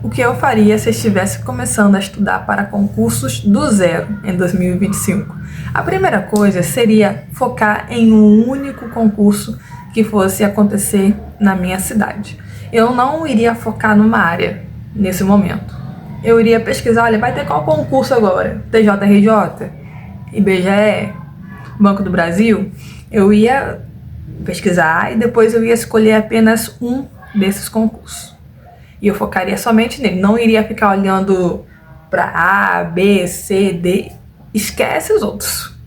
o que eu faria se estivesse começando a estudar para concursos do zero em 2025. A primeira coisa seria focar em um único concurso que fosse acontecer na minha cidade. Eu não iria focar numa área nesse momento. Eu iria pesquisar, olha, vai ter qual concurso agora? TJRJ? IBGE? Banco do Brasil? Eu ia pesquisar e depois eu ia escolher apenas um desses concursos. E eu focaria somente nele, não iria ficar olhando para A, B, C, D. Esquece os outros.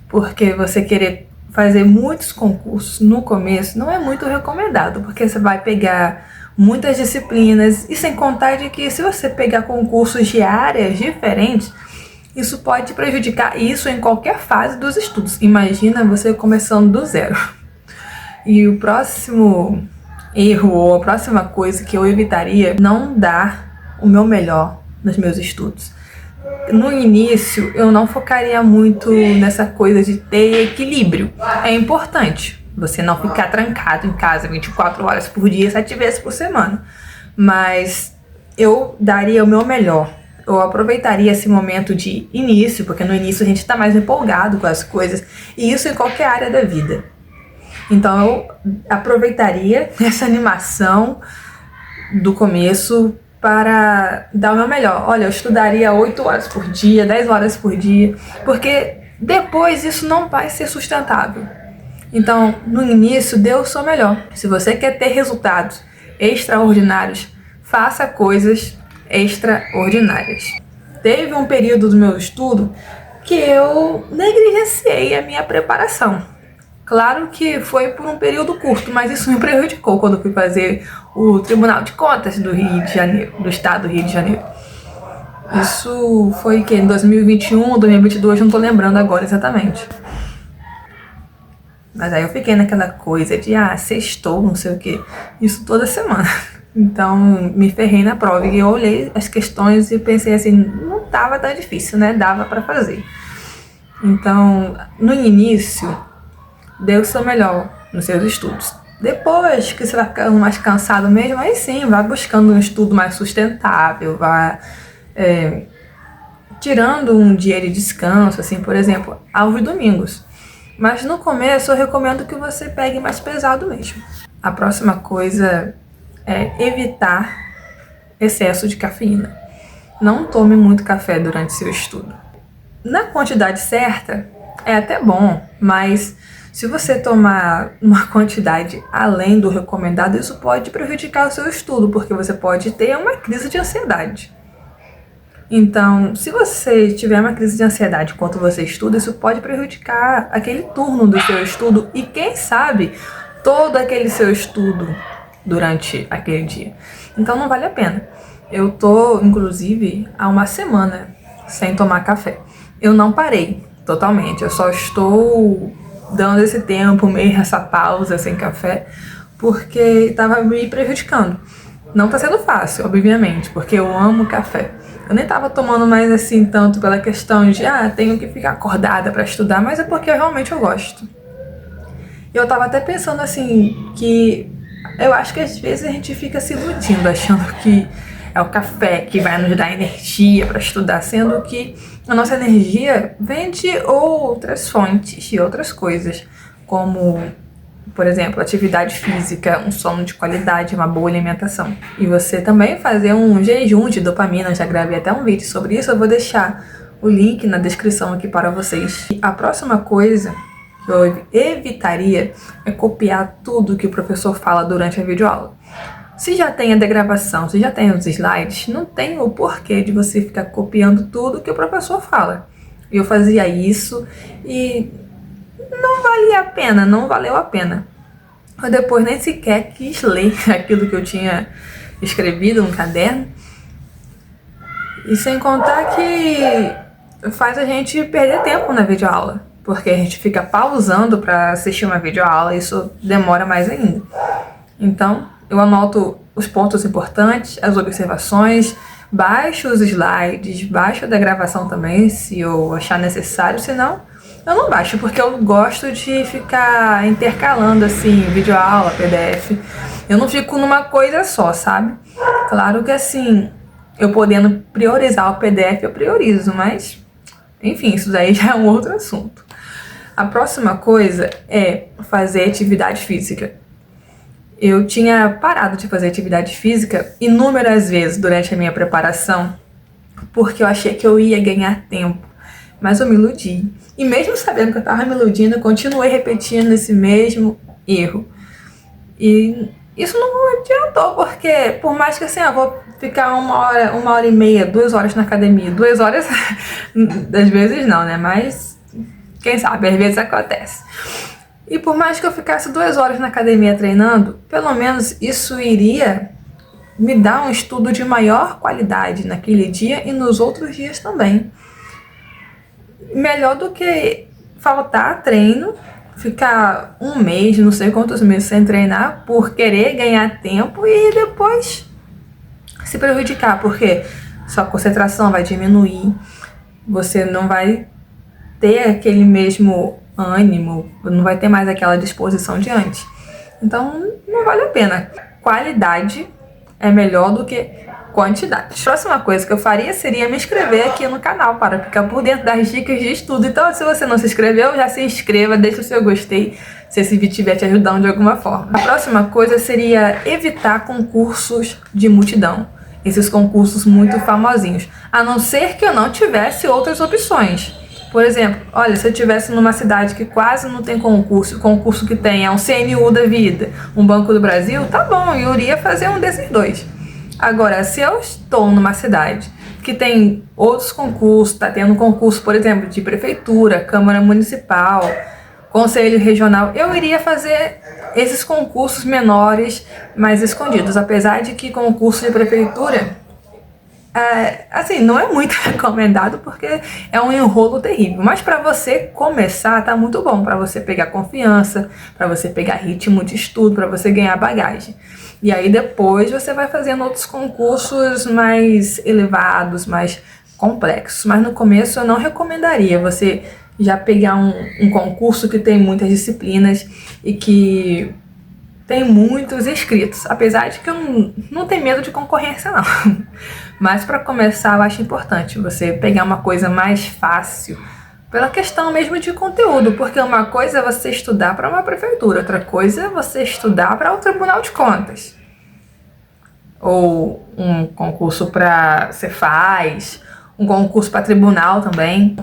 Porque você querer fazer muitos concursos no começo não é muito recomendado, porque você vai pegar muitas disciplinas, e sem contar de que se você pegar concursos de áreas diferentes, isso pode prejudicar isso em qualquer fase dos estudos. Imagina você começando do zero. E o próximo erro ou a próxima coisa que eu evitaria, não dar o meu melhor nos meus estudos. No início, eu não focaria muito nessa coisa de ter equilíbrio. É importante você não ficar trancado em casa 24 horas por dia, 7 vezes por semana. Mas eu daria o meu melhor. Eu aproveitaria esse momento de início, porque no início a gente está mais empolgado com as coisas, e isso em qualquer área da vida. Então eu aproveitaria essa animação do começo para dar o meu melhor. Olha, eu estudaria 8 horas por dia, 10 horas por dia, porque depois isso não vai ser sustentável. Então, no início, dê o seu melhor. Se você quer ter resultados extraordinários, faça coisas extraordinárias. Teve um período do meu estudo que eu negligenciei a minha preparação. Claro que foi por um período curto, mas isso me prejudicou quando eu fui fazer o Tribunal de Contas do Rio de Janeiro, do estado do Rio de Janeiro. Isso foi que em 2021 ou 2022, não tô lembrando agora exatamente. Mas aí eu fiquei naquela coisa de, sextou, não sei o que, isso toda semana. Então me ferrei na prova e eu olhei as questões e pensei assim, não tava tão difícil, né? Dava pra fazer. Então, no início, dê o seu melhor nos seus estudos. Depois que você vai ficando mais cansado mesmo, aí sim, vai buscando um estudo mais sustentável, vai tirando um dia de descanso, assim, por exemplo, aos domingos. Mas no começo eu recomendo que você pegue mais pesado mesmo. A próxima coisa é evitar excesso de cafeína. Não tome muito café durante seu estudo. Na quantidade certa é até bom, mas se você tomar uma quantidade além do recomendado, isso pode prejudicar o seu estudo, porque você pode ter uma crise de ansiedade. Então, se você tiver uma crise de ansiedade enquanto você estuda, isso pode prejudicar aquele turno do seu estudo e, quem sabe, todo aquele seu estudo durante aquele dia. Então, não vale a pena. Eu tô, inclusive, há uma semana sem tomar café. Eu não parei totalmente, eu só estou dando esse tempo, meio essa pausa sem café, porque estava me prejudicando. Não tá sendo fácil, obviamente, porque eu amo café. Eu nem tava tomando mais assim tanto pela questão de, tenho que ficar acordada para estudar, mas é porque realmente eu gosto. E eu tava até pensando assim, que eu acho que às vezes a gente fica se iludindo, achando que é o café que vai nos dar energia para estudar, sendo que a nossa energia vem de outras fontes e outras coisas, como, por exemplo, atividade física, um sono de qualidade, uma boa alimentação. E você também fazer um jejum de dopamina, já gravei até um vídeo sobre isso, eu vou deixar o link na descrição aqui para vocês. E a próxima coisa que eu evitaria é copiar tudo que o professor fala durante a videoaula. Se já tem a degravação, se já tem os slides, não tem o porquê de você ficar copiando tudo que o professor fala. Eu fazia isso e não valia a pena, não valeu a pena. Eu depois nem sequer quis ler aquilo que eu tinha escrevido no caderno. E sem contar que faz a gente perder tempo na videoaula, porque a gente fica pausando para assistir uma videoaula e isso demora mais ainda. Então, eu anoto os pontos importantes, as observações, baixo os slides, baixo a gravação também, se eu achar necessário, senão eu não baixo, porque eu gosto de ficar intercalando assim, videoaula, PDF. Eu não fico numa coisa só, sabe? Claro que assim, Eu podendo priorizar o PDF, eu priorizo, mas enfim, isso daí já é um outro assunto. A próxima coisa é fazer atividade física. Eu tinha parado de fazer atividade física inúmeras vezes durante a minha preparação, porque eu achei que eu ia ganhar tempo, mas eu me iludi. E mesmo sabendo que eu estava me iludindo, eu continuei repetindo esse mesmo erro. E isso não adiantou, porque por mais que assim, eu vou ficar 1 hora e meia, 2 horas na academia, 2 horas, às vezes não, né? Mas quem sabe, às vezes acontece. E por mais que eu ficasse 2 horas na academia treinando, pelo menos isso iria me dar um estudo de maior qualidade naquele dia e nos outros dias também. Melhor do que faltar treino, ficar 1 mês, não sei quantos meses sem treinar, por querer ganhar tempo e depois se prejudicar, porque sua concentração vai diminuir, você não vai ter aquele mesmo ânimo, não vai ter mais aquela disposição de antes. Então não vale a pena. Qualidade é melhor do que quantidade. A próxima coisa que eu faria seria me inscrever aqui no canal para ficar por dentro das dicas de estudo. Então, se você não se inscreveu, já se inscreva, deixa o seu gostei se esse vídeo estiver te ajudando de alguma forma. A próxima coisa seria evitar concursos de multidão. Esses concursos muito famosinhos. A não ser que eu não tivesse outras opções. Por exemplo, olha, se eu estivesse numa cidade que quase não tem concurso, o concurso que tem é um CNU da vida, um Banco do Brasil, tá bom, eu iria fazer um desses dois. Agora, se eu estou numa cidade que tem outros concursos, tá tendo concurso, por exemplo, de prefeitura, Câmara Municipal, Conselho Regional, eu iria fazer esses concursos menores, mais escondidos, apesar de que concurso de prefeitura assim, não é muito recomendado porque é um enrolo terrível, mas para você começar tá muito bom, para você pegar confiança, para você pegar ritmo de estudo, para você ganhar bagagem. E aí depois você vai fazendo outros concursos mais elevados, mais complexos, mas no começo eu não recomendaria você já pegar um concurso que tem muitas disciplinas e que tem muitos inscritos, apesar de que eu não tenho medo de concorrência não. Mas para começar eu acho importante você pegar uma coisa mais fácil, pela questão mesmo de conteúdo, porque uma coisa é você estudar para uma prefeitura, outra coisa é você estudar para o Tribunal de Contas. Ou um concurso para Cefaz, um concurso para tribunal também.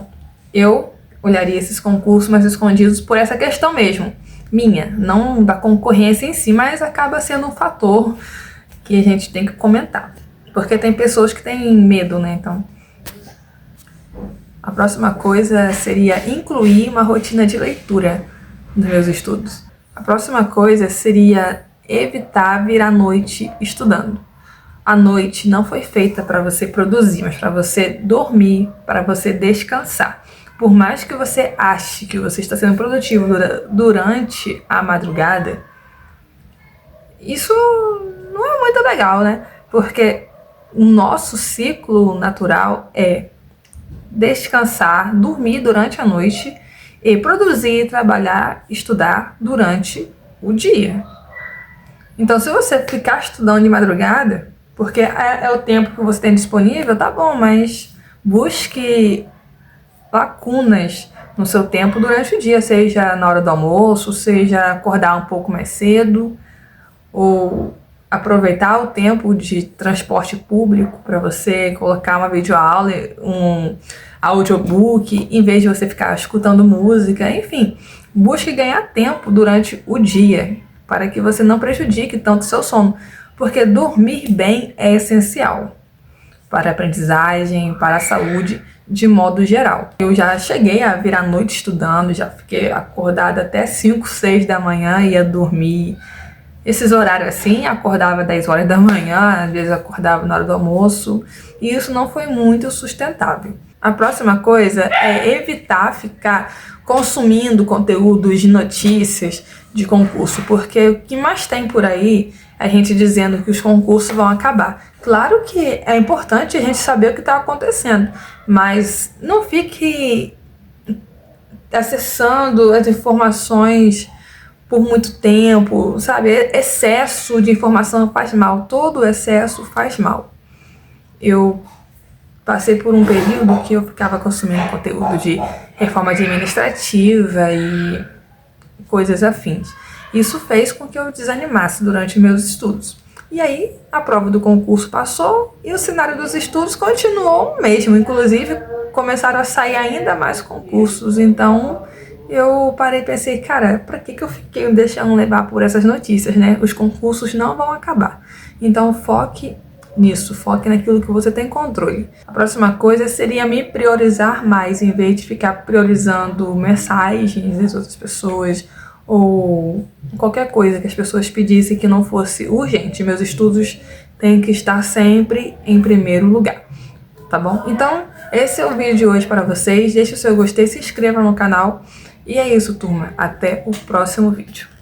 Eu olharia esses concursos mais escondidos por essa questão mesmo. Minha, não da concorrência em si, mas acaba sendo um fator que a gente tem que comentar. Porque tem pessoas que têm medo, né? Então, a próxima coisa seria incluir uma rotina de leitura nos meus estudos. A próxima coisa seria evitar vir à noite estudando. A noite não foi feita para você produzir, mas para você dormir, para você descansar. Por mais que você ache que você está sendo produtivo durante a madrugada, isso não é muito legal, né? Porque o nosso ciclo natural é descansar, dormir durante a noite e produzir, trabalhar, estudar durante o dia. Então, se você ficar estudando de madrugada, porque é o tempo que você tem disponível, tá bom, mas busque lacunas no seu tempo durante o dia, seja na hora do almoço, seja acordar um pouco mais cedo, ou aproveitar o tempo de transporte público para você colocar uma videoaula, um audiobook, em vez de você ficar escutando música, enfim, busque ganhar tempo durante o dia, para que você não prejudique tanto o seu sono, porque dormir bem é essencial para a aprendizagem, para a saúde, de modo geral. Eu já cheguei a virar a noite estudando, já fiquei acordada até 5, 6 da manhã, ia dormir. Esses horários assim, acordava 10 horas da manhã, às vezes acordava na hora do almoço, e isso não foi muito sustentável. A próxima coisa é evitar ficar consumindo conteúdos de notícias de concurso, porque o que mais tem por aí é a gente dizendo que os concursos vão acabar. Claro que é importante a gente saber o que está acontecendo, mas não fique acessando as informações por muito tempo, sabe? Excesso de informação faz mal, todo excesso faz mal. eu passei por um período que eu ficava consumindo conteúdo de reforma administrativa e coisas afins. Isso fez com que eu desanimasse durante meus estudos. E aí, a prova do concurso passou e o cenário dos estudos continuou o mesmo. Inclusive, começaram a sair ainda mais concursos. Então, eu parei e pensei, cara, pra que eu fiquei me deixando levar por essas notícias, né? Os concursos não vão acabar. Então, foque nisso, foque naquilo que você tem controle. A próxima coisa seria me priorizar mais, em vez de ficar priorizando mensagens das outras pessoas ou qualquer coisa que as pessoas pedissem que não fosse urgente. Meus estudos têm que estar sempre em primeiro lugar, tá bom? Então, esse é o vídeo de hoje para vocês. Deixe o seu gostei, se inscreva no canal. E é isso, turma. Até o próximo vídeo.